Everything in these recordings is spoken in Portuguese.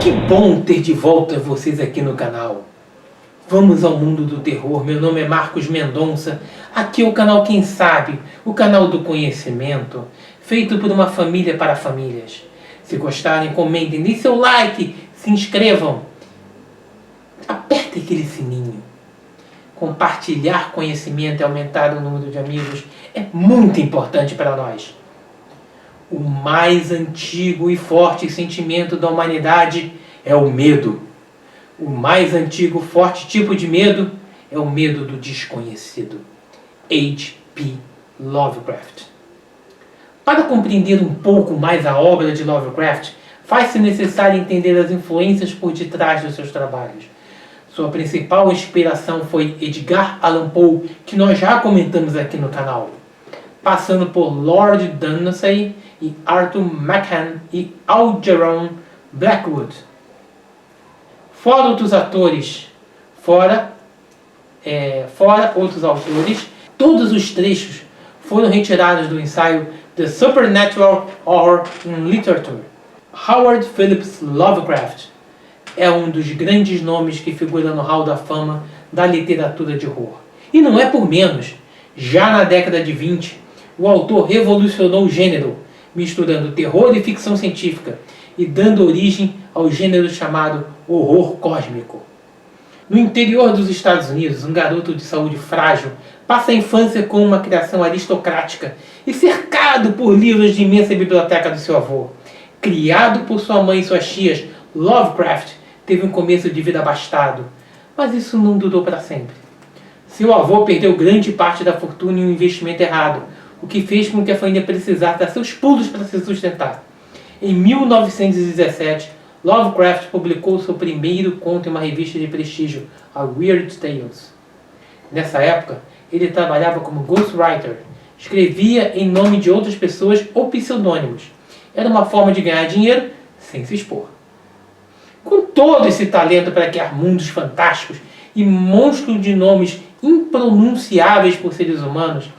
Que bom ter de volta vocês aqui no canal. Vamos ao mundo do terror. Meu nome é Marcos Mendonça. Aqui é o canal Quem Sabe, o canal do conhecimento, feito por uma família para famílias. Se gostarem, comentem, deem seu like, se inscrevam. Apertem aquele sininho. Compartilhar conhecimento e aumentar o número de amigos é muito importante para nós. O mais antigo e forte sentimento da humanidade é o medo. O mais antigo e forte tipo de medo é o medo do desconhecido. H.P. Lovecraft. Para compreender um pouco mais a obra de Lovecraft, faz-se necessário entender as influências por detrás dos seus trabalhos. Sua principal inspiração foi Edgar Allan Poe, que nós já comentamos aqui no canal, passando por Lord Dunsany e Arthur McCann e Algernon Blackwood. Fora outros autores, todos os trechos foram retirados do ensaio The Supernatural Horror in Literature. Howard Phillips Lovecraft é um dos grandes nomes que figura no hall da fama da literatura de horror. E não é por menos. Já na década de 20, o autor revolucionou o gênero, misturando terror e ficção científica e dando origem ao gênero chamado horror cósmico. No interior dos Estados Unidos, um garoto de saúde frágil passa a infância com uma criação aristocrática e cercado por livros de imensa biblioteca do seu avô. Criado por sua mãe e suas tias, Lovecraft teve um começo de vida abastado, mas isso não durou para sempre. Seu avô perdeu grande parte da fortuna em um investimento errado, o que fez com que a família precisasse dar seus pulos para se sustentar. Em 1917, Lovecraft publicou seu primeiro conto em uma revista de prestígio, a Weird Tales. Nessa época, ele trabalhava como ghostwriter, escrevia em nome de outras pessoas ou pseudônimos. Era uma forma de ganhar dinheiro sem se expor. Com todo esse talento para criar mundos fantásticos e monstros de nomes impronunciáveis por seres humanos,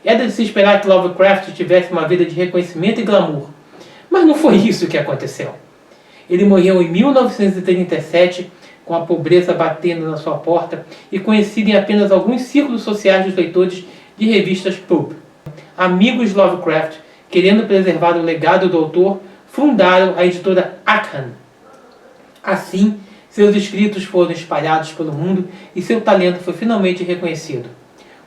era de se esperar que Lovecraft tivesse uma vida de reconhecimento e glamour. Mas não foi isso que aconteceu. Ele morreu em 1937, com a pobreza batendo na sua porta e conhecido em apenas alguns círculos sociais dos leitores de revistas pulp. Amigos de Lovecraft, querendo preservar o legado do autor, fundaram a editora Arkham. Assim, seus escritos foram espalhados pelo mundo e seu talento foi finalmente reconhecido.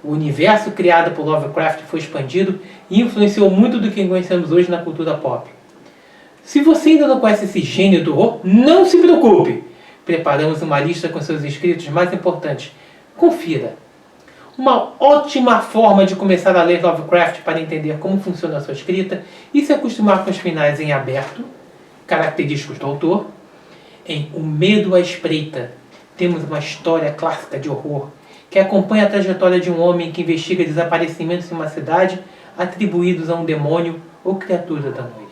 O universo criado por Lovecraft foi expandido e influenciou muito do que conhecemos hoje na cultura pop. Se você ainda não conhece esse gênio do horror, não se preocupe! Preparamos uma lista com seus escritos mais importantes. Confira! Uma ótima forma de começar a ler Lovecraft para entender como funciona a sua escrita e se acostumar com os finais em aberto, característicos do autor. Em O Medo à Espreita, temos uma história clássica de horror que acompanha a trajetória de um homem que investiga desaparecimentos em uma cidade atribuídos a um demônio ou criatura da noite.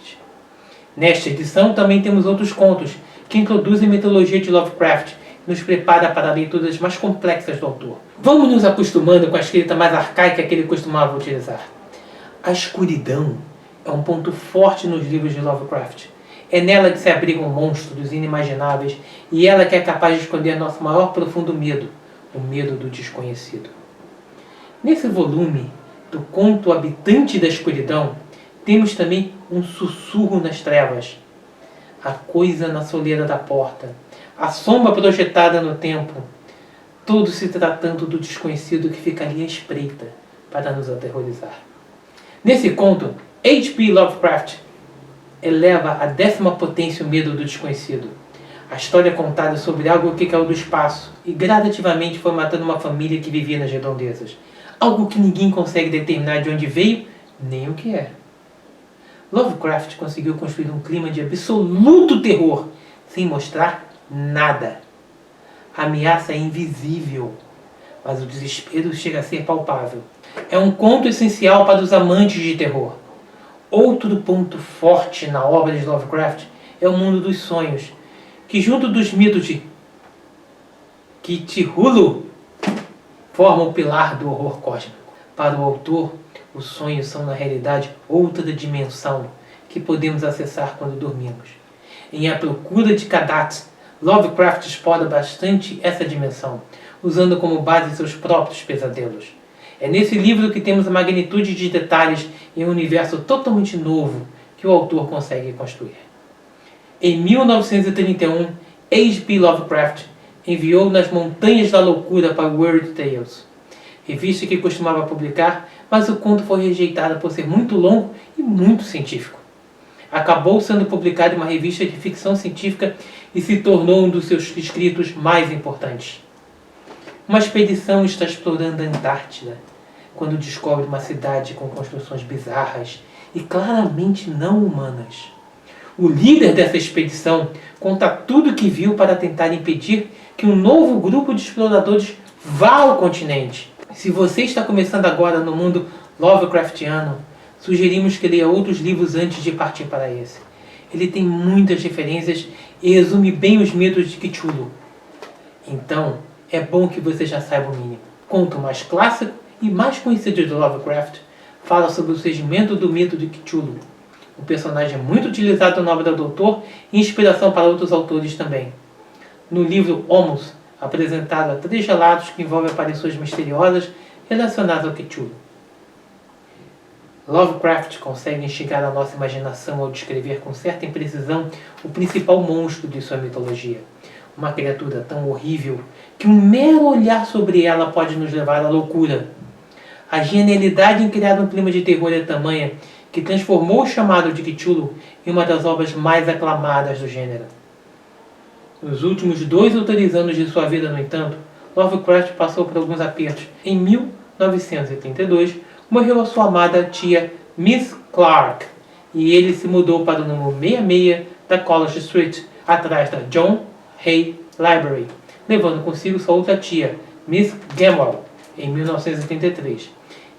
Nesta edição também temos outros contos que introduzem a mitologia de Lovecraft e nos prepara para leituras mais complexas do autor. Vamos nos acostumando com a escrita mais arcaica que ele costumava utilizar. A escuridão é um ponto forte nos livros de Lovecraft. É nela que se abrigam monstros inimagináveis e ela que é capaz de esconder nosso maior profundo medo, o medo do desconhecido. Nesse volume do conto Habitante da Escuridão, temos também um sussurro nas trevas, a coisa na soleira da porta, a sombra projetada no tempo, tudo se tratando do desconhecido que fica ali à espreita para nos aterrorizar. Nesse conto, H.P. Lovecraft eleva à 10ª potência o medo do desconhecido. A história é contada sobre algo que caiu do espaço e gradativamente foi matando uma família que vivia nas redondezas. Algo que ninguém consegue determinar de onde veio, nem o que é. Lovecraft conseguiu construir um clima de absoluto terror, sem mostrar nada. A ameaça é invisível, mas o desespero chega a ser palpável. É um conto essencial para os amantes de terror. Outro ponto forte na obra de Lovecraft é o mundo dos sonhos, que junto dos mitos de Cthulhu formam o pilar do horror cósmico. Para o autor, os sonhos são na realidade outra dimensão que podemos acessar quando dormimos. Em A Procura de Kadath, Lovecraft explora bastante essa dimensão, usando como base seus próprios pesadelos. É nesse livro que temos a magnitude de detalhes em um universo totalmente novo que o autor consegue construir. Em 1931, H.P. Lovecraft enviou Nas Montanhas da Loucura para Weird Tales, revista que costumava publicar, mas o conto foi rejeitado por ser muito longo e muito científico. Acabou sendo publicado em uma revista de ficção científica e se tornou um dos seus escritos mais importantes. Uma expedição está explorando a Antártida, quando descobre uma cidade com construções bizarras e claramente não humanas. O líder dessa expedição conta tudo o que viu para tentar impedir que um novo grupo de exploradores vá ao continente. Se você está começando agora no mundo Lovecraftiano, sugerimos que leia outros livros antes de partir para esse. Ele tem muitas referências e resume bem os mitos de Cthulhu. Então, é bom que você já saiba o mínimo. Conto mais clássico e mais conhecido de Lovecraft fala sobre o surgimento do mito de Cthulhu, um personagem muito utilizado na obra do autor e inspiração para outros autores também. No livro Homos, apresentado a 3 relatos que envolvem aparições misteriosas relacionadas ao Cthulhu. Lovecraft consegue instigar a nossa imaginação ao descrever com certa imprecisão o principal monstro de sua mitologia. Uma criatura tão horrível que um mero olhar sobre ela pode nos levar à loucura. A genialidade em criar um clima de terror é tamanha que transformou o chamado de Cthulhu em uma das obras mais aclamadas do gênero. Nos últimos 2 ou 3 anos de sua vida, no entanto, Lovecraft passou por alguns apertos. Em 1932, morreu a sua amada tia Miss Clark, e ele se mudou para o número 66 da College Street, atrás da John Hay Library, levando consigo sua outra tia, Miss Gamwell, em 1983.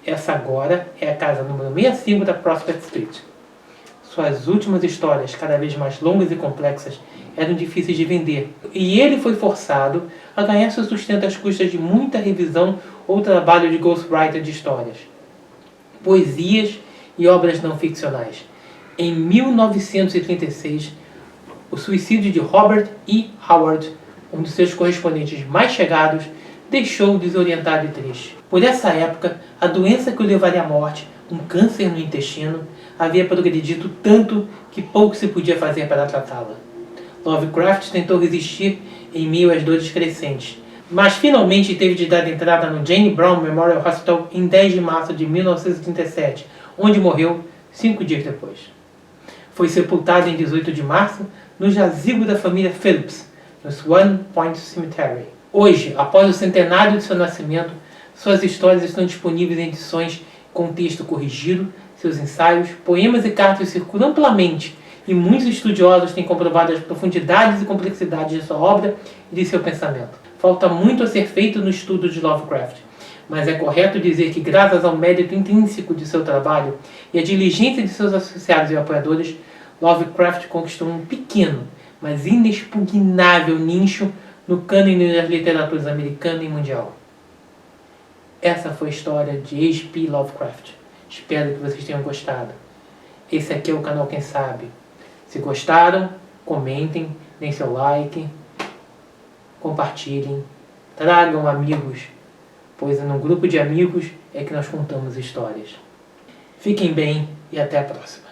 Essa agora é a casa número 65 da Prospect Street. Suas últimas histórias, cada vez mais longas e complexas, eram difíceis de vender, e ele foi forçado a ganhar seu sustento às custas de muita revisão ou trabalho de ghostwriter de histórias, poesias e obras não ficcionais. Em 1936, o suicídio de Robert E. Howard, um dos seus correspondentes mais chegados, deixou-o desorientado e triste. Por essa época, a doença que o levaria à morte, um câncer no intestino, havia progredido tanto que pouco se podia fazer para tratá-la. Lovecraft tentou resistir em meio às dores crescentes, mas finalmente teve de dar entrada no Jane Brown Memorial Hospital em 10 de março de 1937, onde morreu 5 dias depois. Foi sepultado em 18 de março no jazigo da família Phillips, no Swan Point Cemetery. Hoje, após o centenário de seu nascimento, suas histórias estão disponíveis em edições com texto corrigido, seus ensaios, poemas e cartas circulam amplamente, e muitos estudiosos têm comprovado as profundidades e complexidades de sua obra e de seu pensamento. Falta muito a ser feito no estudo de Lovecraft, mas é correto dizer que, graças ao mérito intrínseco de seu trabalho e à diligência de seus associados e apoiadores, Lovecraft conquistou um pequeno, mas inexpugnável nicho no cânone das literaturas americana e mundial. Essa foi a história de H.P. Lovecraft. Espero que vocês tenham gostado. Esse aqui é o canal Quem Sabe. Se gostaram, comentem, deem seu like, compartilhem, tragam amigos, pois é num grupo de amigos é que nós contamos histórias. Fiquem bem e até a próxima.